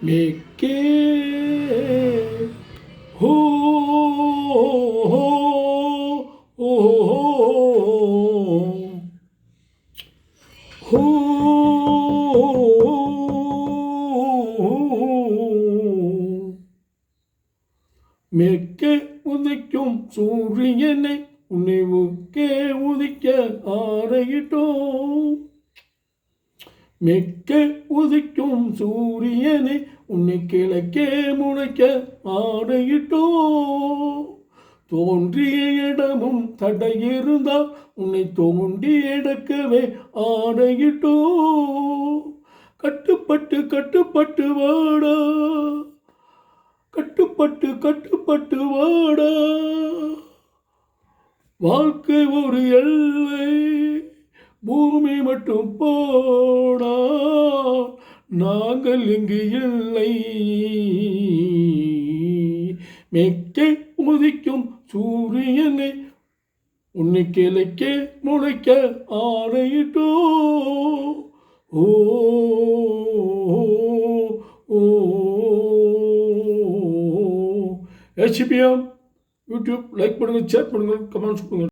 மேற்கே ஹோ ஹோ ஓ ஹோ மேற்கே உதிக்கும் சூரியனை உன்னிவுக்கே உதிக்க ஆரையிட்டோம். மேற்கே உதிக்கும் சூரியனை உன்னை கிழக்கே முளைக்க ஆடையிட்டோம். தோன்றிய இடமும் தடையிருந்தால் உன்னை தோண்டி எடுக்கவே ஆடையிட்டோம். கட்டுப்பட்டு கட்டுப்பட்டு வாடா, கட்டுப்பட்டு கட்டுப்பட்டு வாடா. வாழ்க்கை ஒரு எல்லை, பூமி மட்டும் போடா, நாங்கள் இங்கு இல்லை. மேற்கே உதிக்கும் சூரியனை உன்னை கிழக்கே முளைக்க ஆணையிட்டோ. ஓ HPM யூடியூப் லைக் பண்ணுங்கள், ஷேர் பண்ணுங்கள், கமெண்ட்ஸ் பண்ணுங்கள்.